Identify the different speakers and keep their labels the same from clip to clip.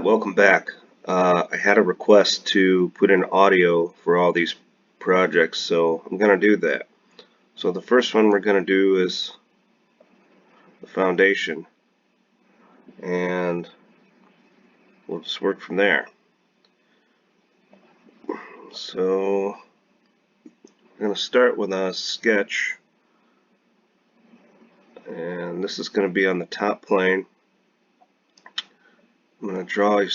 Speaker 1: welcome back. I had a request to put in audio for all these projects, so I'm going to do that. So the first one we're going to do is the foundation, and we'll just work from there. So I'm going to start with a sketch, and this is going to be on the top plane. I'm going to draw a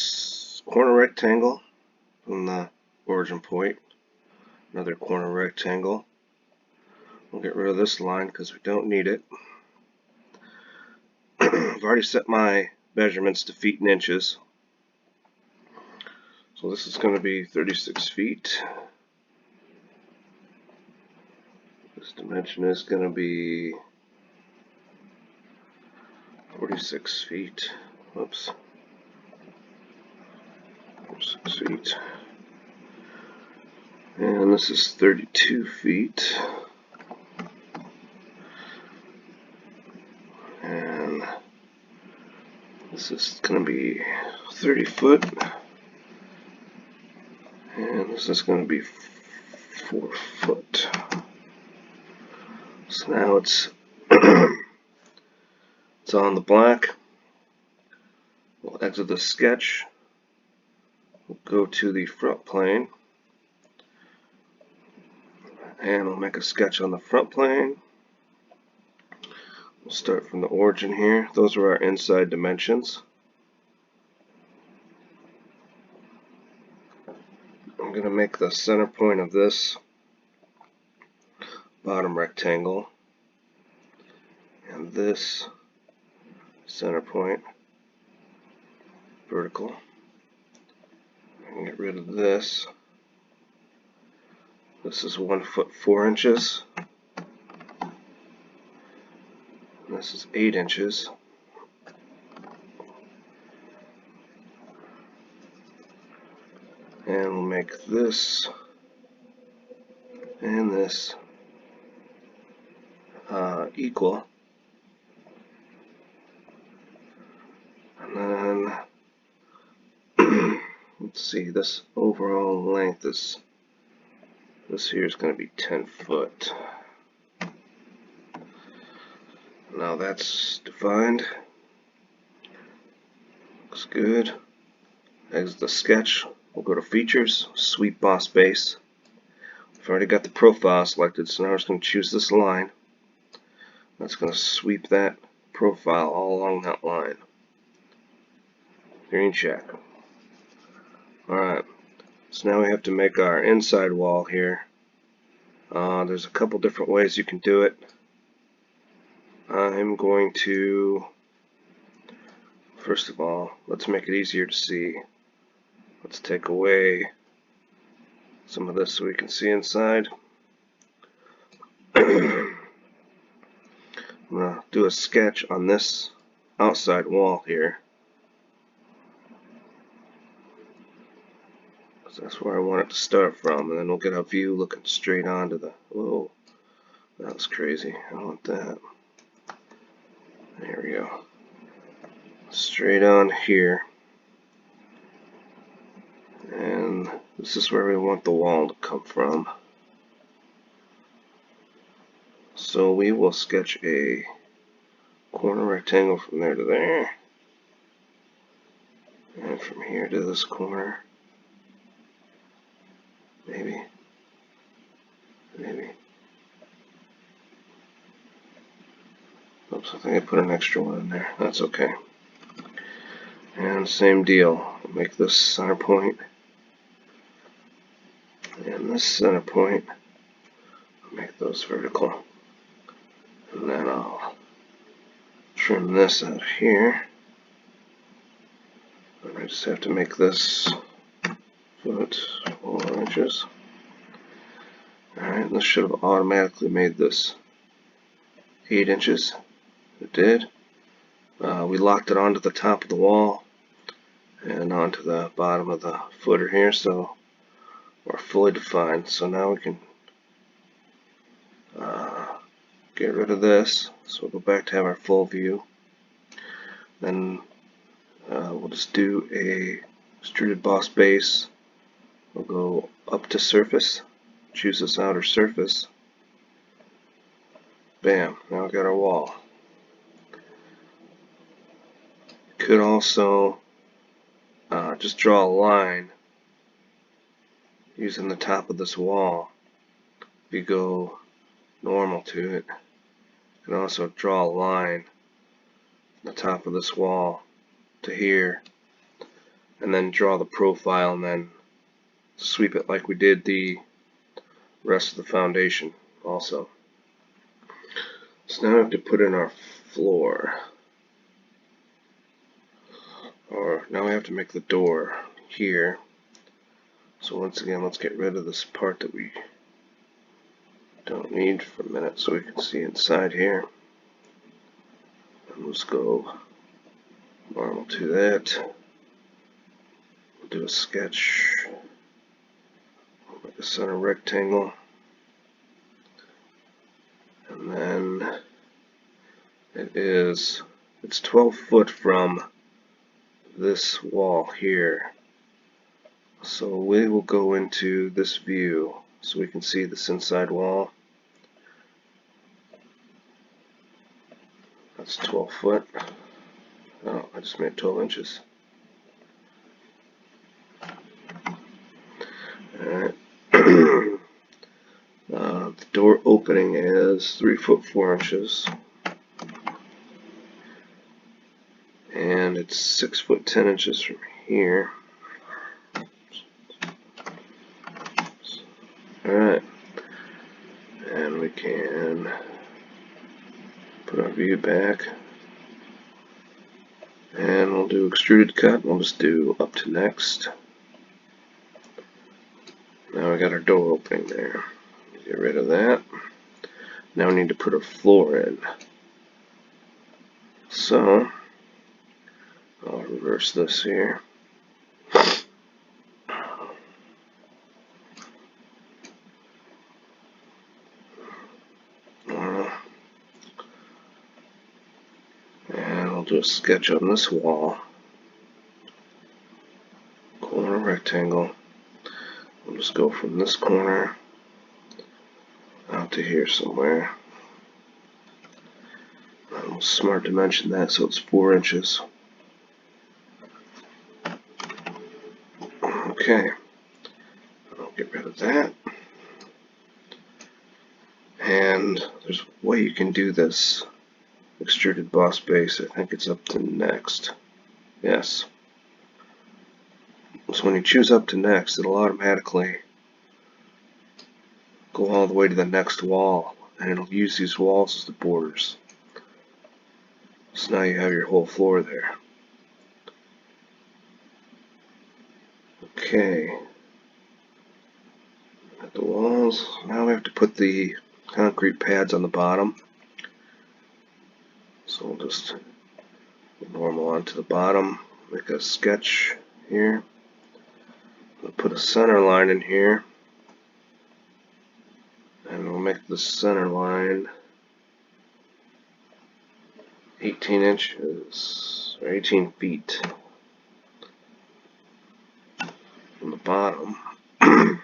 Speaker 1: corner rectangle from the origin point, another corner rectangle. We'll get rid of this line because we don't need it. I've already set my measurements to feet and inches. So this is going to be 36 feet. This dimension is going to be 46 feet. Whoops. 46 feet. And this is 32 feet. And this is going to be 30 foot. And this is going to be 4 foot. So now it's it's on the black. We'll exit the sketch. We'll go to the front plane. And we'll make a sketch on the front plane. We'll start from the origin here. Those are our inside dimensions. I'm going to make the center point of this bottom rectangle and this center point vertical. I can get rid of this. This is 1 foot 4 inches. And this is 8 inches. And we'll make this and this equal. And then let's see, this overall length is, this here is going to be 10 foot. Now that's defined. Looks good. Exit the sketch. We'll go to features, sweep boss base. I've already got the profile selected, so now I'm just going to choose this line. That's going to sweep that profile all along that line. Green check. Alright, so now we have to make our inside wall here. There's a couple different ways you can do it. I'm going to, first of all, let's make it easier to see. Let's take away some of this so we can see inside. I'm going to do a sketch on this outside wall here. That's where I want it to start from, and then we'll get a view looking straight onto the, whoa, that was crazy, I don't want that. There we go. Straight on here. And this is where we want the wall to come from. So we will sketch a corner rectangle from there to there. And from here to this corner. Maybe. Oops, I think I put an extra one in there. That's okay. And same deal. Make this center point. And this center point. Make those vertical. And then I'll trim this out here. And I just have to make this foot 4 inches. Alright, this should have automatically made this 8 inches. It did. We locked it onto the top of the wall and onto the bottom of the footer here, so we're fully defined. So now we can get rid of this. So we'll go back to have our full view. Then We'll just do a extruded boss base. We'll go up to surface, choose this outer surface. Bam, now we got our wall. Could also just draw a line using the top of this wall. If you go normal to it, you can also draw a line on the top of this wall to here, and then draw the profile and then sweep it like we did the rest of the foundation also. So now we have to put in our floor. Or now we have to make the door here. So once again, let's get rid of this part that we don't need for a minute so we can see inside here. And let's go normal to that. We'll do a sketch. We'll make a center rectangle. And then it's 12 foot from this wall here. So we will go into this view so we can see this inside wall. That's 12 foot. Oh, I just made 12 inches. Alright. The door opening is 3 foot 4 inches. And it's 6 foot 10 inches from here. Alright. And we can put our view back. And we'll do extruded cut. We'll just do up to next. Now we got our door opening there. Get rid of that. Now we need to put a floor in. So I'll reverse this here. And I'll do a sketch on this wall. Corner rectangle. We'll just go from this corner out to here somewhere. And we'll smart dimension that so it's 4 inches. Okay. I'll get rid of that. And there's a way you can do this extruded boss base. I think it's up to next. Yes. So when you choose up to next, it'll automatically go all the way to the next wall, and it'll use these walls as the borders. So now you have your whole floor there. Okay. At the walls, now we have to put the concrete pads on the bottom. So we'll just normal onto the bottom, make a sketch here. We'll put a center line in here. And we'll make the center line 18 inches, or 18 feet from the bottom. And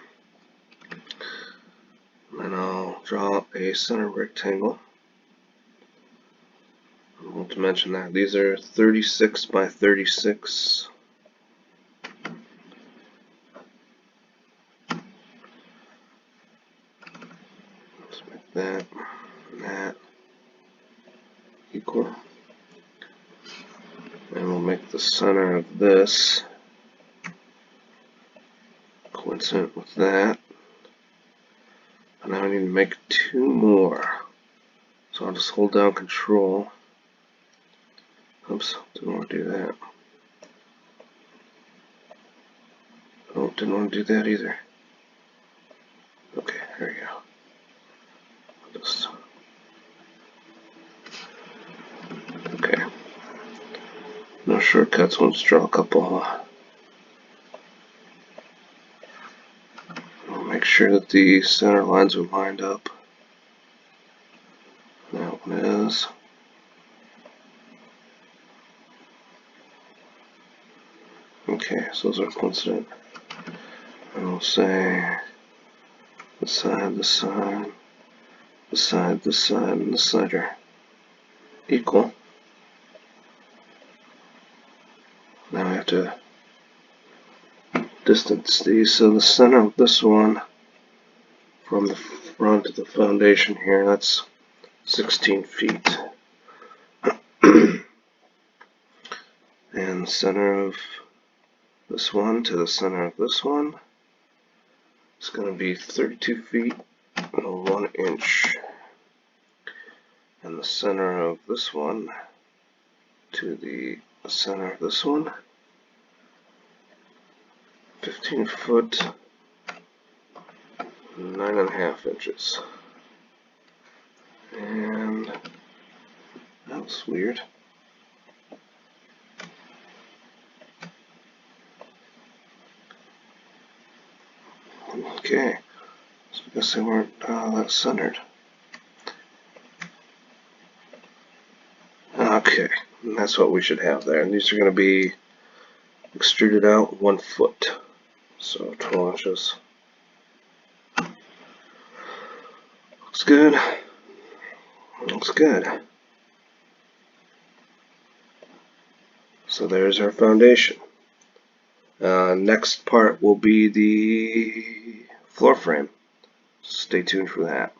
Speaker 1: then I'll draw a center rectangle. I want to mention that these are 36 by 36. Let's make that and that equal. And we'll make the center of this coincident with that. And now I need to make 2 more. So I'll just hold down Control. Oops, didn't want to do that. Oh, didn't want to do that either. Okay, there we go. Just okay. No shortcuts. We'll just draw a couple. We'll make sure that the center lines are lined up. That one is. Okay, so those are coincident. And we'll say the side, the side, the side, the side, and the side are equal. Now I have to distance these. So the center of this one from the front to the foundation here, that's 16 feet. And the center of this one to the center of this one is going to be 32 feet and 1 inch. And the center of this one to the center of this one, 15 foot, 9.5 inches. And that was weird. Okay, so I guess they weren't that centered. Okay, and that's what we should have there. And these are going to be extruded out 1 foot. So 12 inches. Looks good. Looks good. So there's our foundation. Next part will be the floor frame. Stay tuned for that.